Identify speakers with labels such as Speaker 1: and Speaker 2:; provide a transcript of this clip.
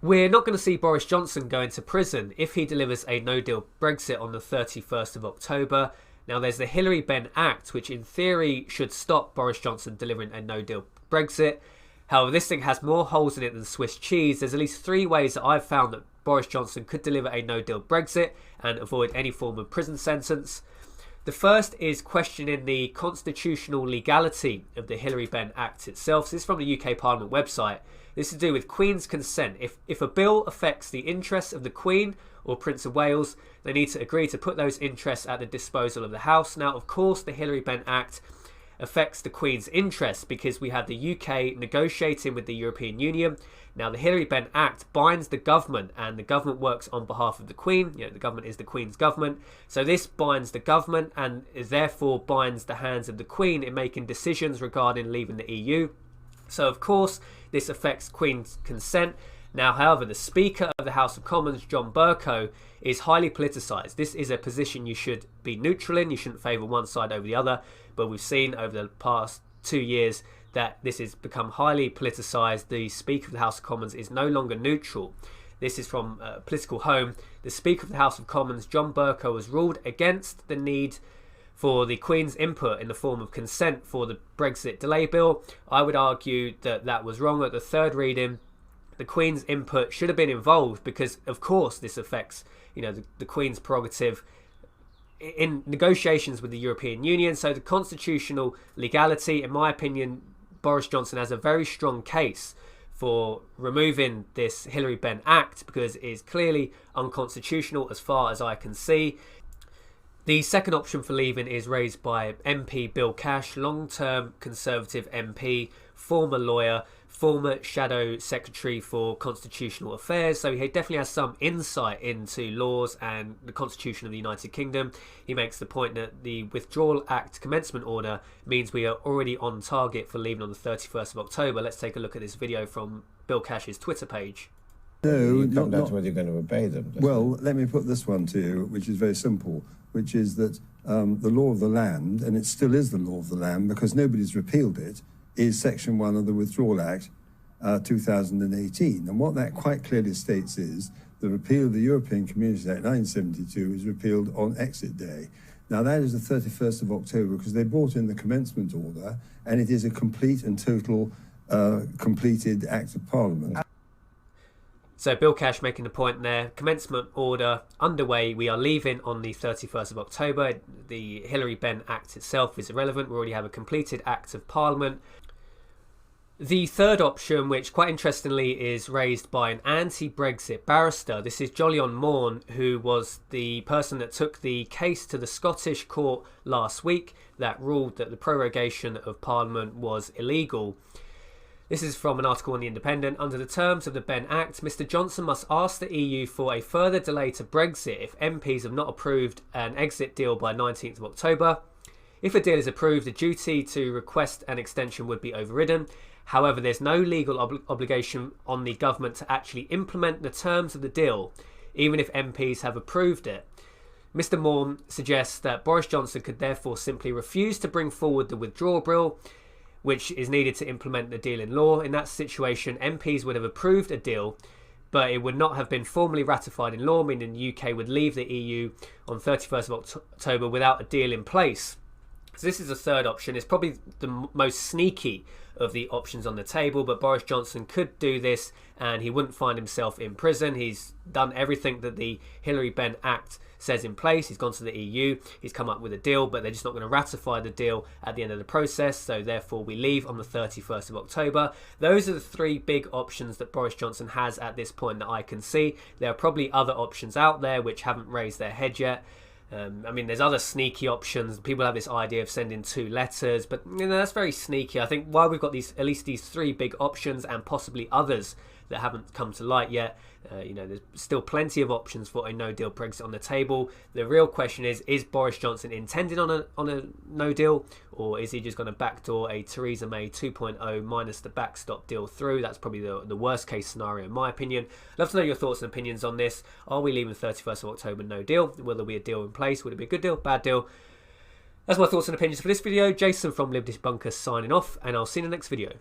Speaker 1: We're not going to see Boris Johnson go into prison if he delivers a no deal Brexit on the 31st of October. Now, there's the Hillary Benn Act, which in theory should stop Boris Johnson delivering a no deal Brexit. However, this thing has more holes in it than Swiss cheese. There's at least 3 ways that I've found that Boris Johnson could deliver a no deal Brexit and avoid any form of prison sentence. The first is questioning the constitutional legality of the Hillary Benn Act itself. So this is from the UK Parliament website. This is to do with Queen's consent. If a bill affects the interests of the Queen or Prince of Wales, they need to agree to put those interests at the disposal of the House. Now, of course, the Hillary Benn Act affects the Queen's interests because we have the UK negotiating with the European Union. Now, the Hillary Benn Act binds the government, and the government works on behalf of the Queen. You know, the government is the Queen's government. So this binds the government and therefore binds the hands of the Queen in making decisions regarding leaving the EU. So, of course, this affects Queen's consent. Now, however, the Speaker of the House of Commons, John Bercow, is highly politicised. This is a position you should be neutral in. You shouldn't favour one side over the other. But we've seen over the past 2 years that this has become highly politicised. The Speaker of the House of Commons is no longer neutral. This is from Political Home. The Speaker of the House of Commons, John Bercow, has ruled against the need for the Queen's input in the form of consent for the Brexit delay bill. I would argue that that was wrong at the third reading. The Queen's input should have been involved because, of course, this affects, the Queen's prerogative in negotiations with the European Union. So the constitutional legality, in my opinion, Boris Johnson has a very strong case for removing this Hillary Benn Act because it is clearly unconstitutional as far as I can see. The second option for leaving is raised by MP Bill Cash, long-term Conservative MP, former lawyer, former Shadow Secretary for Constitutional Affairs. So he definitely has some insight into laws and the Constitution of the United Kingdom. He makes the point that the Withdrawal Act commencement order means we are already on target for leaving on the 31st of October. Let's take a look at this video from Bill Cash's Twitter page.
Speaker 2: No,
Speaker 3: you come down to whether you're going to obey them.
Speaker 2: Well, let me put this one to you, which is very simple, which is that the law of the land, and it still is the law of the land because nobody's repealed it, is Section 1 of the Withdrawal Act 2018. And what that quite clearly states is the repeal of the European Community Act 1972 is repealed on exit day. Now, that is the 31st of October because they brought in the commencement order, and it is a complete and total completed Act of Parliament.
Speaker 1: So Bill Cash making the point there, commencement order underway. We are leaving on the 31st of October. The Hillary Benn Act itself is irrelevant. We already have a completed Act of Parliament. The third option, which quite interestingly is raised by an anti-Brexit barrister. This is Jolyon Maugham, who was the person that took the case to the Scottish court last week that ruled that the prorogation of Parliament was illegal. This is from an article on The Independent. Under the terms of the Benn Act, Mr Johnson must ask the EU for a further delay to Brexit if MPs have not approved an exit deal by 19th of October. If a deal is approved, the duty to request an extension would be overridden. However, there's no legal obligation on the government to actually implement the terms of the deal, even if MPs have approved it. Mr Maugham suggests that Boris Johnson could therefore simply refuse to bring forward the withdrawal bill, which is needed to implement the deal in law. In that situation, MPs would have approved a deal, but it would not have been formally ratified in law, meaning the UK would leave the EU on 31st of October without a deal in place. So this is the third option. It's probably the most sneaky of the options on the table, but Boris Johnson could do this and he wouldn't find himself in prison. He's done everything that the Hillary Benn Act says in place. He's gone to the EU, he's come up with a deal, but they're just not going to ratify the deal at the end of the process, so therefore we leave on the 31st of October. Those are the 3 big options that Boris Johnson has at this point that I can see. There are probably other options out there which haven't raised their head yet. There's other sneaky options. People have this idea of sending 2 letters, but that's very sneaky. I think while we've got at least these 3 big options and possibly others that haven't come to light yet, there's still plenty of options for a no deal Brexit on the table. The real question is Boris Johnson intending on a no deal, or is he just going to backdoor a Theresa May 2.0 minus the backstop deal through? That's probably the worst case scenario in my opinion. I'd love to know your thoughts and opinions on this. Are we leaving 31st of October no deal? Will there be a deal in place? Would it be a good deal, bad deal? That's my thoughts and opinions for this video. Jason from Lib Bunker signing off, and I'll see you in the next video.